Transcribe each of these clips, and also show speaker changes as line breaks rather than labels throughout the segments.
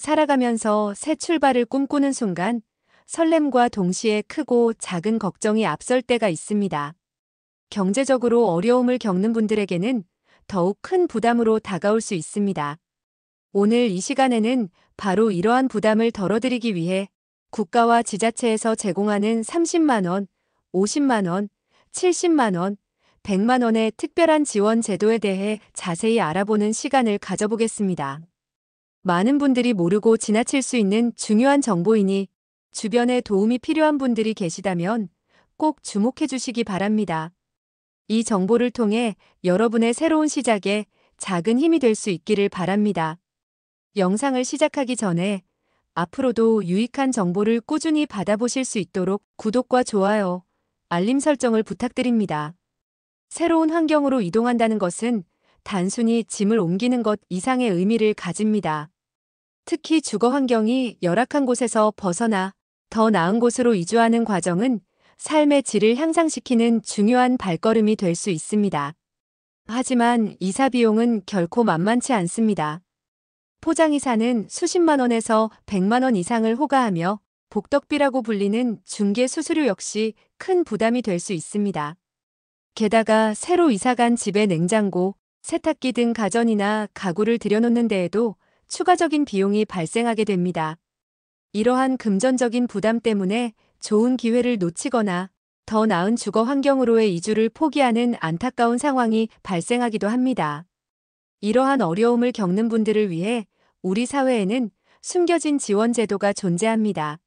살아가면서 새 출발을 꿈꾸는 순간 설렘과 동시에 크고 작은 걱정이 앞설 때가 있습니다. 경제적으로 어려움을 겪는 분들에게는 더욱 큰 부담으로 다가올 수 있습니다. 오늘 이 시간에는 바로 이러한 부담을 덜어드리기 위해 국가와 지자체에서 제공하는 30만 원, 50만 원, 70만 원, 100만 원의 특별한 지원 제도에 대해 자세히 알아보는 시간을 가져보겠습니다. 많은 분들이 모르고 지나칠 수 있는 중요한 정보이니 주변에 도움이 필요한 분들이 계시다면 꼭 주목해 주시기 바랍니다. 이 정보를 통해 여러분의 새로운 시작에 작은 힘이 될 수 있기를 바랍니다. 영상을 시작하기 전에 앞으로도 유익한 정보를 꾸준히 받아보실 수 있도록 구독과 좋아요, 알림 설정을 부탁드립니다. 새로운 환경으로 이동한다는 것은 단순히 짐을 옮기는 것 이상의 의미를 가집니다. 특히 주거 환경이 열악한 곳에서 벗어나 더 나은 곳으로 이주하는 과정은 삶의 질을 향상시키는 중요한 발걸음이 될 수 있습니다. 하지만 이사 비용은 결코 만만치 않습니다. 포장이사는 수십만 원에서 100만 원 이상을 호가하며 복덕비라고 불리는 중개 수수료 역시 큰 부담이 될 수 있습니다. 게다가 새로 이사간 집에 냉장고, 세탁기 등 가전이나 가구를 들여놓는 데에도 추가적인 비용이 발생하게 됩니다. 이러한 금전적인 부담 때문에 좋은 기회를 놓치거나 더 나은 주거 환경으로의 이주를 포기하는 안타까운 상황이 발생하기도 합니다. 이러한 어려움을 겪는 분들을 위해 우리 사회에는 숨겨진 지원 제도가 존재합니다.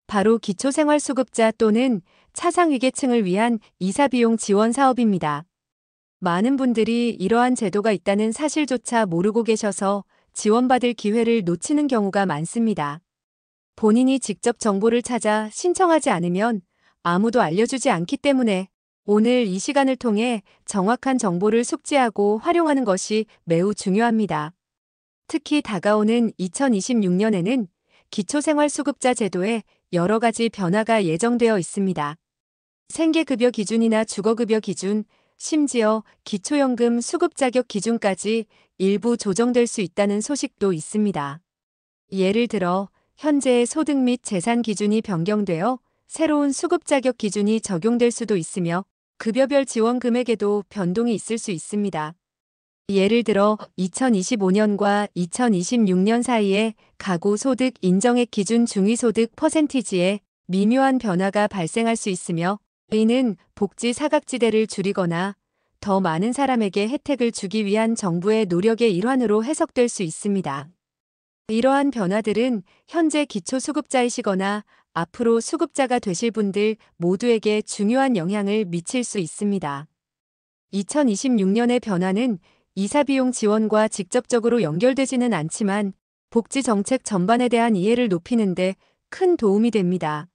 바로 기초생활수급자 또는 차상위계층을 위한 이사비용 지원 사업입니다. 많은 분들이 이러한 제도가 있다는 사실조차 모르고 계셔서 지원받을 기회를 놓치는 경우가 많습니다. 본인이 직접 정보를 찾아 신청하지 않으면 아무도 알려주지 않기 때문에 오늘 이 시간을 통해 정확한 정보를 숙지하고 활용하는 것이 매우 중요합니다. 특히 다가오는 2026년에는 기초생활수급자 제도에 여러 가지 변화가 예정되어 있습니다. 생계급여 기준이나 주거급여 기준, 심지어 기초연금 수급 자격 기준까지 일부 조정될 수 있다는 소식도 있습니다. 예를 들어 현재의 소득 및 재산 기준이 변경되어 새로운 수급 자격 기준이 적용될 수도 있으며 급여별 지원 금액에도 변동이 있을 수 있습니다. 예를 들어 2025년과 2026년 사이에 가구 소득 인정액 기준 중위소득 퍼센티지에 미묘한 변화가 발생할 수 있으며 이는 복지 사각지대를 줄이거나 더 많은 사람에게 혜택을 주기 위한 정부의 노력의 일환으로 해석될 수 있습니다. 이러한 변화들은 현재 기초수급자이시거나 앞으로 수급자가 되실 분들 모두에게 중요한 영향을 미칠 수 있습니다. 2026년의 변화는 이사비용 지원과 직접적으로 연결되지는 않지만 복지 정책 전반에 대한 이해를 높이는 데 큰 도움이 됩니다.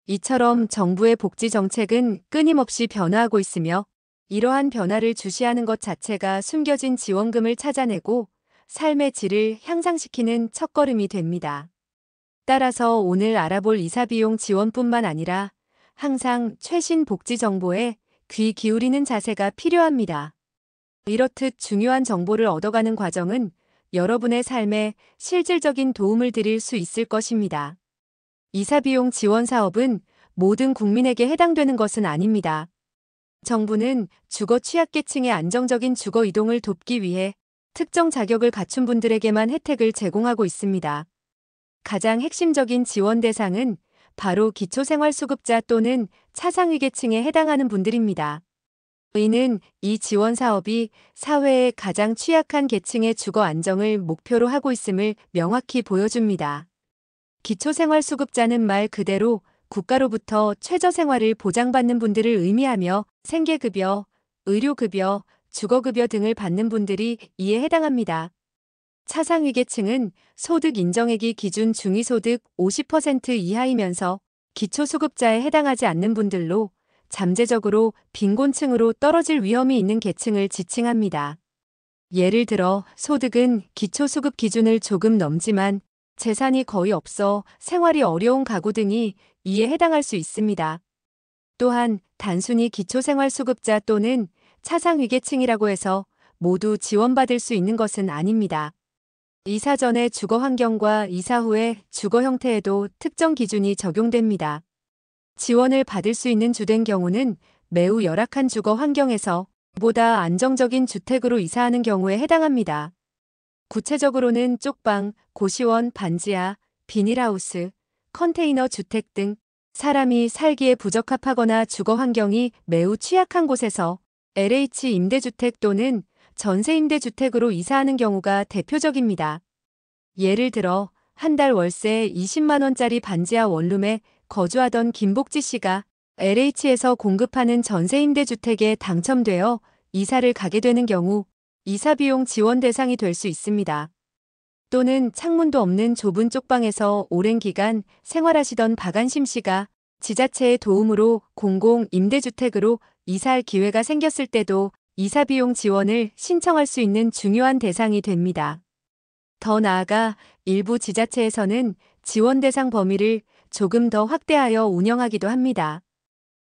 이처럼 정부의 복지 정책은 끊임없이 변화하고 있으며 이러한 변화를 주시하는 것 자체가 숨겨진 지원금을 찾아내고 삶의 질을 향상시키는 첫걸음이 됩니다. 따라서 오늘 알아볼 이사비용 지원뿐만 아니라 항상 최신 복지 정보에 귀 기울이는 자세가 필요합니다. 이렇듯 중요한 정보를 얻어가는 과정은 여러분의 삶에 실질적인 도움을 드릴 수 있을 것입니다. 이사비용 지원 사업은 모든 국민에게 해당되는 것은 아닙니다. 정부는 주거 취약계층의 안정적인 주거 이동을 돕기 위해 특정 자격을 갖춘 분들에게만 혜택을 제공하고 있습니다. 가장 핵심적인 지원 대상은 바로 기초생활수급자 또는 차상위계층에 해당하는 분들입니다. 이는 이 지원 사업이 사회의 가장 취약한 계층의 주거 안정을 목표로 하고 있음을 명확히 보여줍니다. 기초생활수급자는 말 그대로 국가로부터 최저생활을 보장받는 분들을 의미하며 생계급여, 의료급여, 주거급여 등을 받는 분들이 이에 해당합니다. 차상위계층은 소득 인정액이 기준 중위소득 50% 이하이면서 기초수급자에 해당하지 않는 분들로 잠재적으로 빈곤층으로 떨어질 위험이 있는 계층을 지칭합니다. 예를 들어 소득은 기초수급 기준을 조금 넘지만 재산이 거의 없어 생활이 어려운 가구 등이 이에 해당할 수 있습니다. 또한 단순히 기초생활수급자 또는 차상위계층이라고 해서 모두 지원받을 수 있는 것은 아닙니다. 이사 전의 주거 환경과 이사 후의 주거 형태에도 특정 기준이 적용됩니다. 지원을 받을 수 있는 주된 경우는 매우 열악한 주거 환경에서 보다 안정적인 주택으로 이사하는 경우에 해당합니다. 구체적으로는 쪽방, 고시원, 반지하, 비닐하우스, 컨테이너 주택 등 사람이 살기에 부적합하거나 주거 환경이 매우 취약한 곳에서 LH 임대주택 또는 전세임대주택으로 이사하는 경우가 대표적입니다. 예를 들어 한 달 월세 20만 원짜리 반지하 원룸에 거주하던 김복지 씨가 LH에서 공급하는 전세임대주택에 당첨되어 이사를 가게 되는 경우 이사비용 지원 대상이 될 수 있습니다. 또는 창문도 없는 좁은 쪽방에서 오랜 기간 생활하시던 박안심 씨가 지자체의 도움으로 공공임대주택으로 이사할 기회가 생겼을 때도 이사비용 지원을 신청할 수 있는 중요한 대상이 됩니다. 더 나아가 일부 지자체에서는 지원 대상 범위를 조금 더 확대하여 운영하기도 합니다.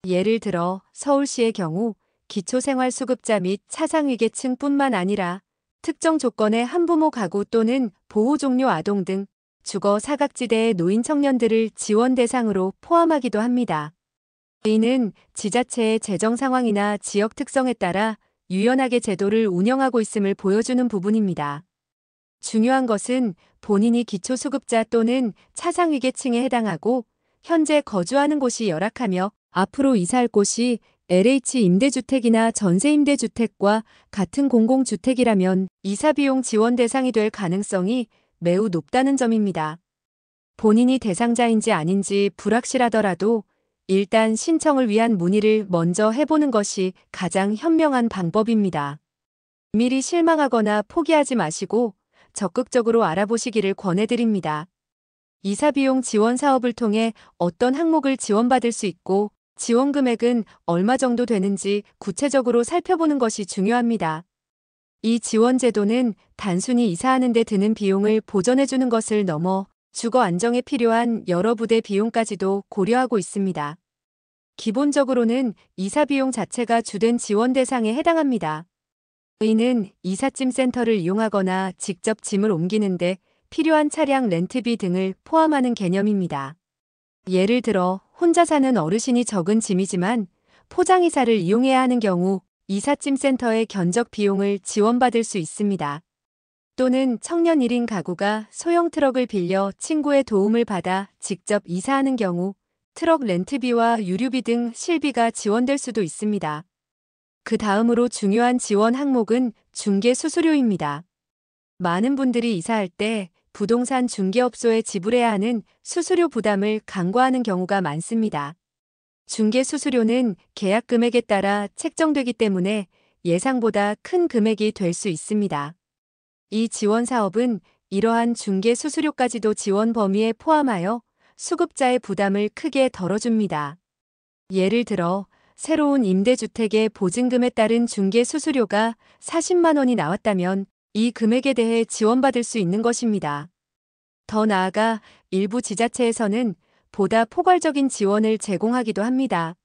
예를 들어 서울시의 경우 기초생활수급자 및 차상위계층뿐만 아니라 특정 조건의 한부모 가구 또는 보호종료 아동 등 주거 사각지대의 노인 청년들을 지원 대상으로 포함하기도 합니다. 이는 지자체의 재정 상황이나 지역 특성에 따라 유연하게 제도를 운영하고 있음을 보여주는 부분입니다. 중요한 것은 본인이 기초수급자 또는 차상위계층에 해당하고 현재 거주하는 곳이 열악하며 앞으로 이사할 곳이 LH 임대주택이나 전세임대주택과 같은 공공주택이라면 이사비용 지원 대상이 될 가능성이 매우 높다는 점입니다. 본인이 대상자인지 아닌지 불확실하더라도 일단 신청을 위한 문의를 먼저 해보는 것이 가장 현명한 방법입니다. 미리 실망하거나 포기하지 마시고 적극적으로 알아보시기를 권해드립니다. 이사비용 지원 사업을 통해 어떤 항목을 지원받을 수 있고 지원 금액은 얼마 정도 되는지 구체적으로 살펴보는 것이 중요합니다. 이 지원 제도는 단순히 이사하는 데 드는 비용을 보전해주는 것을 넘어 주거 안정에 필요한 여러 부대 비용까지도 고려하고 있습니다. 기본적으로는 이사 비용 자체가 주된 지원 대상에 해당합니다. 이는 이삿짐 센터를 이용하거나 직접 짐을 옮기는데 필요한 차량 렌트비 등을 포함하는 개념입니다. 예를 들어 혼자 사는 어르신이 적은 짐이지만 포장이사를 이용해야 하는 경우 이삿짐 센터의 견적 비용을 지원받을 수 있습니다. 또는 청년 1인 가구가 소형 트럭을 빌려 친구의 도움을 받아 직접 이사하는 경우 트럭 렌트비와 유류비 등 실비가 지원될 수도 있습니다. 그 다음으로 중요한 지원 항목은 중개 수수료입니다. 많은 분들이 이사할 때 부동산 중개업소에 지불해야 하는 수수료 부담을 간과하는 경우가 많습니다. 중개 수수료는 계약 금액에 따라 책정되기 때문에 예상보다 큰 금액이 될 수 있습니다. 이 지원 사업은 이러한 중개 수수료까지도 지원 범위에 포함하여 수급자의 부담을 크게 덜어줍니다. 예를 들어 새로운 임대주택의 보증금에 따른 중개 수수료가 40만 원이 나왔다면 이 금액에 대해 지원받을 수 있는 것입니다. 더 나아가 일부 지자체에서는 보다 포괄적인 지원을 제공하기도 합니다.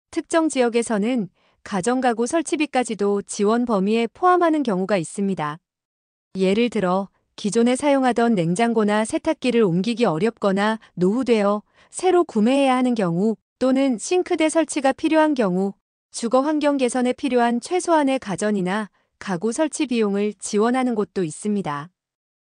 특정 지역에서는 가정가구 설치비까지도 지원 범위에 포함하는 경우가 있습니다. 예를 들어 기존에 사용하던 냉장고나 세탁기를 옮기기 어렵거나 노후되어 새로 구매해야 하는 경우 또는 싱크대 설치가 필요한 경우 주거 환경 개선에 필요한 최소한의 가전이나 가구 설치 비용을 지원하는 곳도 있습니다.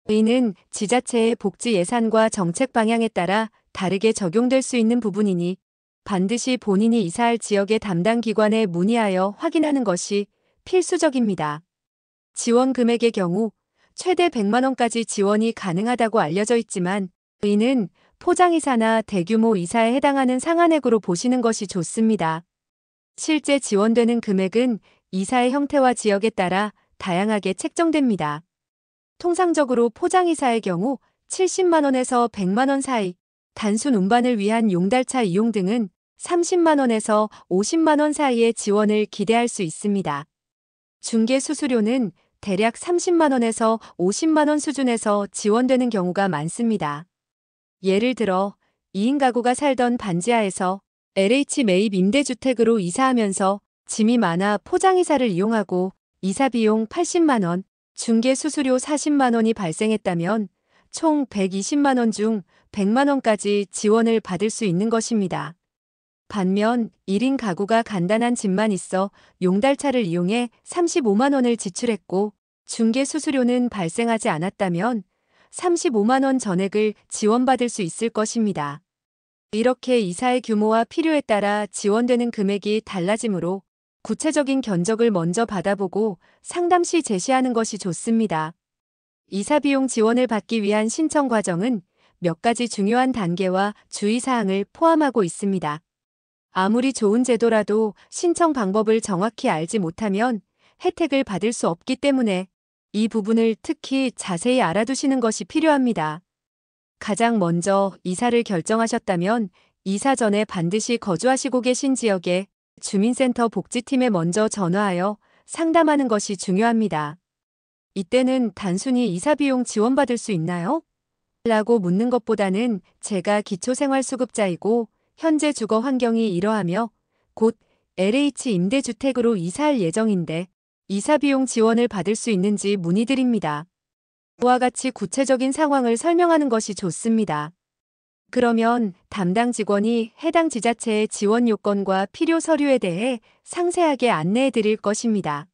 이는 지자체의 복지 예산과 정책 방향에 따라 다르게 적용될 수 있는 부분이니 반드시 본인이 이사할 지역의 담당 기관에 문의하여 확인하는 것이 필수적입니다. 지원 금액의 경우 최대 100만 원까지 지원이 가능하다고 알려져 있지만 이는 포장이사나 대규모 이사에 해당하는 상한액으로 보시는 것이 좋습니다. 실제 지원되는 금액은 이사의 형태와 지역에 따라 다양하게 책정됩니다. 통상적으로 포장이사의 경우 70만 원에서 100만 원 사이, 단순 운반을 위한 용달차 이용 등은 30만 원에서 50만 원 사이의 지원을 기대할 수 있습니다. 중개 수수료는 대략 30만 원에서 50만 원 수준에서 지원되는 경우가 많습니다. 예를 들어 2인 가구가 살던 반지하에서 LH 매입 임대주택으로 이사하면서 짐이 많아 포장이사를 이용하고 이사 비용 80만 원, 중개 수수료 40만 원이 발생했다면 총 120만 원 중 100만 원까지 지원을 받을 수 있는 것입니다. 반면 1인 가구가 간단한 집만 있어 용달차를 이용해 35만 원을 지출했고 중개 수수료는 발생하지 않았다면 35만 원 전액을 지원받을 수 있을 것입니다. 이렇게 이사의 규모와 필요에 따라 지원되는 금액이 달라지므로 구체적인 견적을 먼저 받아보고 상담 시 제시하는 것이 좋습니다. 이사비용 지원을 받기 위한 신청 과정은 몇 가지 중요한 단계와 주의사항을 포함하고 있습니다. 아무리 좋은 제도라도 신청 방법을 정확히 알지 못하면 혜택을 받을 수 없기 때문에 이 부분을 특히 자세히 알아두시는 것이 필요합니다. 가장 먼저 이사를 결정하셨다면 이사 전에 반드시 거주하시고 계신 지역의 주민센터 복지팀에 먼저 전화하여 상담하는 것이 중요합니다. 이때는 단순히 이사비용 지원받을 수 있나요? 라고 묻는 것보다는 제가 기초생활수급자이고 현재 주거 환경이 이러하며 곧 LH 임대주택으로 이사할 예정인데 이사비용 지원을 받을 수 있는지 문의드립니다. 이와 같이 구체적인 상황을 설명하는 것이 좋습니다. 그러면 담당 직원이 해당 지자체의 지원 요건과 필요 서류에 대해 상세하게 안내해 드릴 것입니다.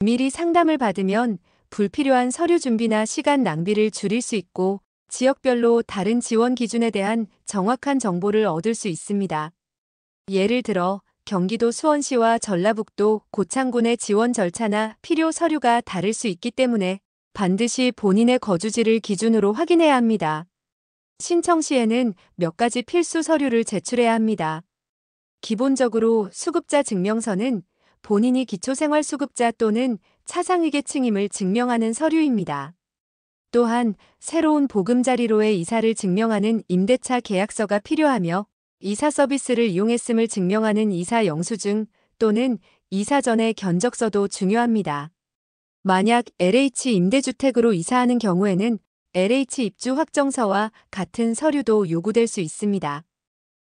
미리 상담을 받으면 불필요한 서류 준비나 시간 낭비를 줄일 수 있고 지역별로 다른 지원 기준에 대한 정확한 정보를 얻을 수 있습니다. 예를 들어 경기도 수원시와 전라북도 고창군의 지원 절차나 필요 서류가 다를 수 있기 때문에 반드시 본인의 거주지를 기준으로 확인해야 합니다. 신청 시에는 몇 가지 필수 서류를 제출해야 합니다. 기본적으로 수급자 증명서는 본인이 기초생활수급자 또는 차상위계층임을 증명하는 서류입니다. 또한 새로운 보금자리로의 이사를 증명하는 임대차 계약서가 필요하며 이사 서비스를 이용했음을 증명하는 이사 영수증 또는 이사 전의 견적서도 중요합니다. 만약 LH 임대주택으로 이사하는 경우에는 LH 입주 확정서와 같은 서류도 요구될 수 있습니다.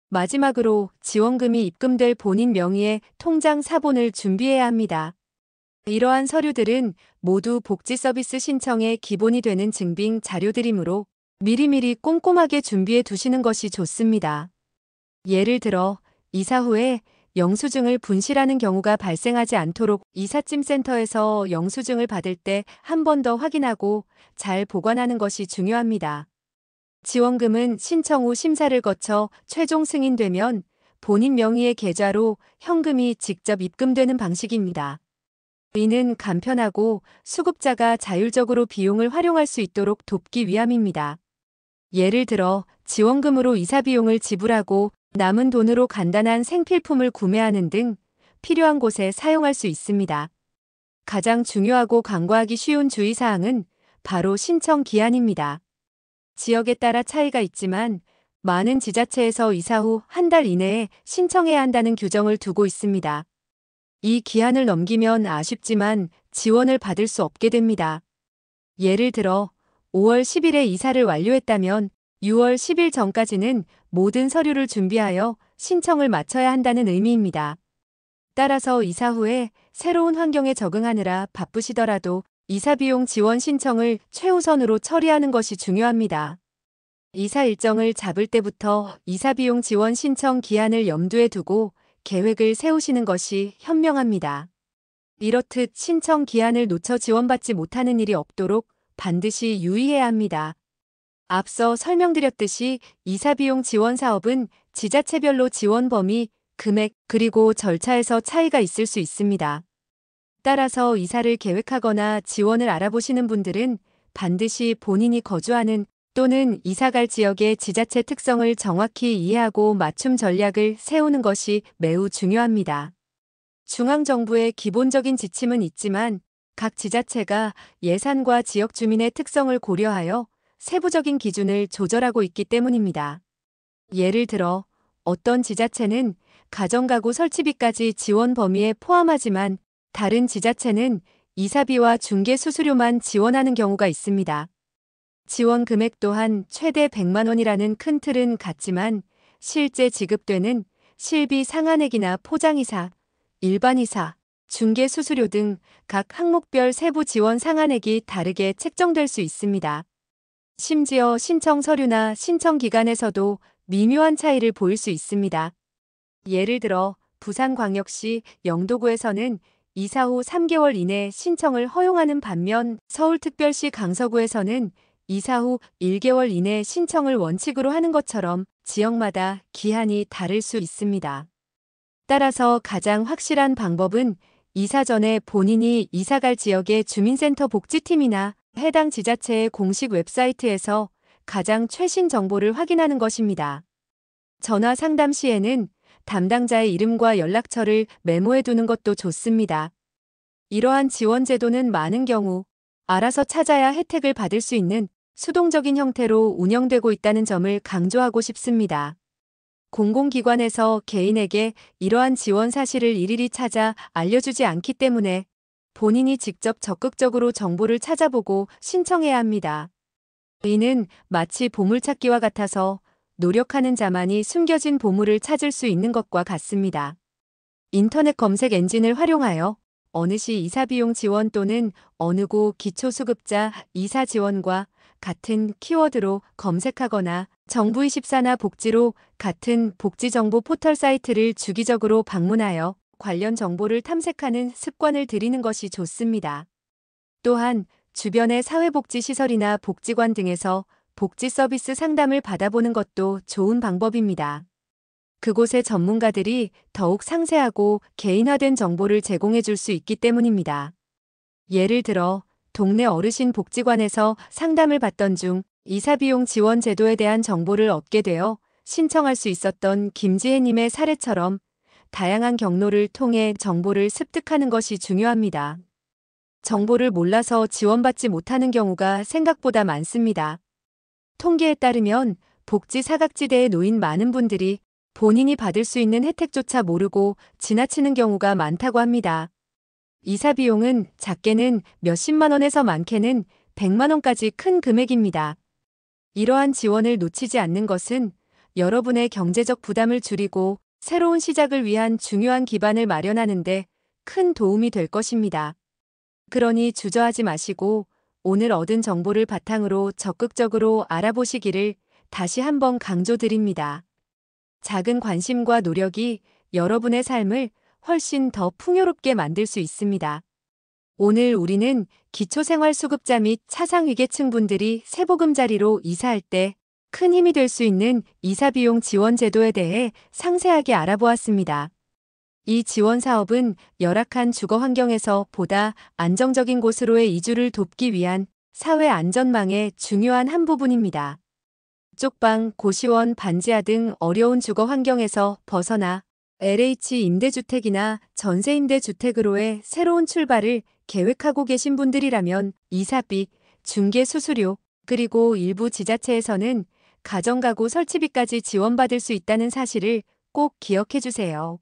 마지막으로 지원금이 입금될 본인 명의의 통장 사본을 준비해야 합니다. 이러한 서류들은 모두 복지 서비스 신청의 기본이 되는 증빙 자료들이므로 미리미리 꼼꼼하게 준비해 두시는 것이 좋습니다. 예를 들어 이사 후에 영수증을 분실하는 경우가 발생하지 않도록 이삿짐센터에서 영수증을 받을 때 한 번 더 확인하고 잘 보관하는 것이 중요합니다. 지원금은 신청 후 심사를 거쳐 최종 승인되면 본인 명의의 계좌로 현금이 직접 입금되는 방식입니다. 이는 간편하고 수급자가 자율적으로 비용을 활용할 수 있도록 돕기 위함입니다. 예를 들어 지원금으로 이사 비용을 지불하고 남은 돈으로 간단한 생필품을 구매하는 등 필요한 곳에 사용할 수 있습니다. 가장 중요하고 간과하기 쉬운 주의사항은 바로 신청 기한입니다. 지역에 따라 차이가 있지만 많은 지자체에서 이사 후 한 달 이내에 신청해야 한다는 규정을 두고 있습니다. 이 기한을 넘기면 아쉽지만 지원을 받을 수 없게 됩니다. 예를 들어 5월 10일에 이사를 완료했다면 6월 10일 전까지는 모든 서류를 준비하여 신청을 마쳐야 한다는 의미입니다. 따라서 이사 후에 새로운 환경에 적응하느라 바쁘시더라도 이사비용 지원 신청을 최우선으로 처리하는 것이 중요합니다. 이사 일정을 잡을 때부터 이사비용 지원 신청 기한을 염두에 두고 계획을 세우시는 것이 현명합니다. 이렇듯 신청 기한을 놓쳐 지원받지 못하는 일이 없도록 반드시 유의해야 합니다. 앞서 설명드렸듯이 이사비용 지원 사업은 지자체별로 지원 범위, 금액, 그리고 절차에서 차이가 있을 수 있습니다. 따라서 이사를 계획하거나 지원을 알아보시는 분들은 반드시 본인이 거주하는 또는 이사갈 지역의 지자체 특성을 정확히 이해하고 맞춤 전략을 세우는 것이 매우 중요합니다. 중앙정부의 기본적인 지침은 있지만 각 지자체가 예산과 지역 주민의 특성을 고려하여 세부적인 기준을 조절하고 있기 때문입니다. 예를 들어 어떤 지자체는 가정가구 설치비까지 지원 범위에 포함하지만 다른 지자체는 이사비와 중개 수수료만 지원하는 경우가 있습니다. 지원 금액 또한 최대 100만 원이라는 큰 틀은 같지만 실제 지급되는 실비 상한액이나 포장이사, 일반이사, 중개 수수료 등 각 항목별 세부 지원 상한액이 다르게 책정될 수 있습니다. 심지어 신청 서류나 신청 기간에서도 미묘한 차이를 보일 수 있습니다. 예를 들어 부산광역시 영도구에서는 이사 후 3개월 이내 신청을 허용하는 반면 서울특별시 강서구에서는 이사 후 1개월 이내 신청을 원칙으로 하는 것처럼 지역마다 기한이 다를 수 있습니다. 따라서 가장 확실한 방법은 이사 전에 본인이 이사갈 지역의 주민센터 복지팀이나 해당 지자체의 공식 웹사이트에서 가장 최신 정보를 확인하는 것입니다. 전화 상담 시에는 담당자의 이름과 연락처를 메모해 두는 것도 좋습니다. 이러한 지원 제도는 많은 경우 알아서 찾아야 혜택을 받을 수 있는 수동적인 형태로 운영되고 있다는 점을 강조하고 싶습니다. 공공기관에서 개인에게 이러한 지원 사실을 일일이 찾아 알려주지 않기 때문에 본인이 직접 적극적으로 정보를 찾아보고 신청해야 합니다. 이는 마치 보물찾기와 같아서 노력하는 자만이 숨겨진 보물을 찾을 수 있는 것과 같습니다. 인터넷 검색 엔진을 활용하여 어느 시 이사비용 지원 또는 어느 고 기초수급자 이사 지원과 같은 키워드로 검색하거나 정부24나 복지로 같은 복지정보 포털 사이트를 주기적으로 방문하여 관련 정보를 탐색하는 습관을 들이는 것이 좋습니다. 또한 주변의 사회복지시설이나 복지관 등에서 복지 서비스 상담을 받아보는 것도 좋은 방법입니다. 그곳의 전문가들이 더욱 상세하고 개인화된 정보를 제공해 줄 수 있기 때문입니다. 예를 들어 동네 어르신 복지관에서 상담을 받던 중 이사비용 지원 제도에 대한 정보를 얻게 되어 신청할 수 있었던 김지혜님의 사례처럼 다양한 경로를 통해 정보를 습득하는 것이 중요합니다. 정보를 몰라서 지원받지 못하는 경우가 생각보다 많습니다. 통계에 따르면 복지 사각지대에 놓인 많은 분들이 본인이 받을 수 있는 혜택조차 모르고 지나치는 경우가 많다고 합니다. 이사 비용은 작게는 몇십만 원에서 많게는 100만 원까지 큰 금액입니다. 이러한 지원을 놓치지 않는 것은 여러분의 경제적 부담을 줄이고 새로운 시작을 위한 중요한 기반을 마련하는 데 큰 도움이 될 것입니다. 그러니 주저하지 마시고 오늘 얻은 정보를 바탕으로 적극적으로 알아보시기를 다시 한번 강조드립니다. 작은 관심과 노력이 여러분의 삶을 훨씬 더 풍요롭게 만들 수 있습니다. 오늘 우리는 기초생활수급자 및 차상위계층 분들이 세보금자리로 이사할 때 큰 힘이 될 수 있는 이사비용 지원 제도에 대해 상세하게 알아보았습니다. 이 지원 사업은 열악한 주거 환경에서 보다 안정적인 곳으로의 이주를 돕기 위한 사회 안전망의 중요한 한 부분입니다. 쪽방, 고시원, 반지하 등 어려운 주거 환경에서 벗어나 LH 임대주택이나 전세임대주택으로의 새로운 출발을 계획하고 계신 분들이라면 이사비, 중개 수수료, 그리고 일부 지자체에서는 가정가구 설치비까지 지원받을 수 있다는 사실을 꼭 기억해 주세요.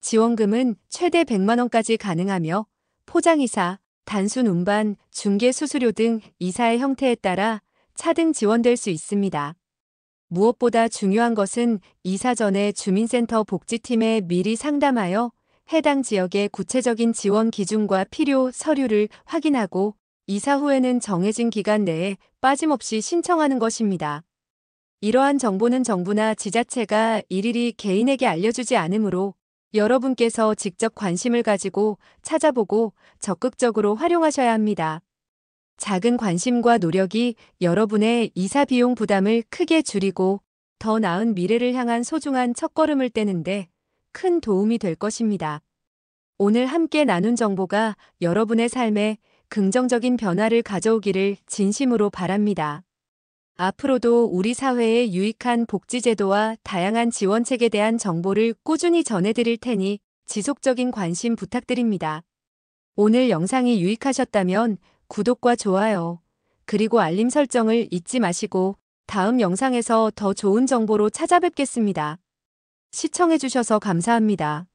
지원금은 최대 100만 원까지 가능하며 포장이사, 단순 운반, 중개 수수료 등 이사의 형태에 따라 차등 지원될 수 있습니다. 무엇보다 중요한 것은 이사 전에 주민센터 복지팀에 미리 상담하여 해당 지역의 구체적인 지원 기준과 필요 서류를 확인하고 이사 후에는 정해진 기간 내에 빠짐없이 신청하는 것입니다. 이러한 정보는 정부나 지자체가 일일이 개인에게 알려주지 않으므로 여러분께서 직접 관심을 가지고 찾아보고 적극적으로 활용하셔야 합니다. 작은 관심과 노력이 여러분의 이사 비용 부담을 크게 줄이고 더 나은 미래를 향한 소중한 첫걸음을 떼는데 큰 도움이 될 것입니다. 오늘 함께 나눈 정보가 여러분의 삶에 긍정적인 변화를 가져오기를 진심으로 바랍니다. 앞으로도 우리 사회에 유익한 복지제도와 다양한 지원책에 대한 정보를 꾸준히 전해드릴 테니 지속적인 관심 부탁드립니다. 오늘 영상이 유익하셨다면 구독과 좋아요, 그리고 알림 설정을 잊지 마시고 다음 영상에서 더 좋은 정보로 찾아뵙겠습니다. 시청해주셔서 감사합니다.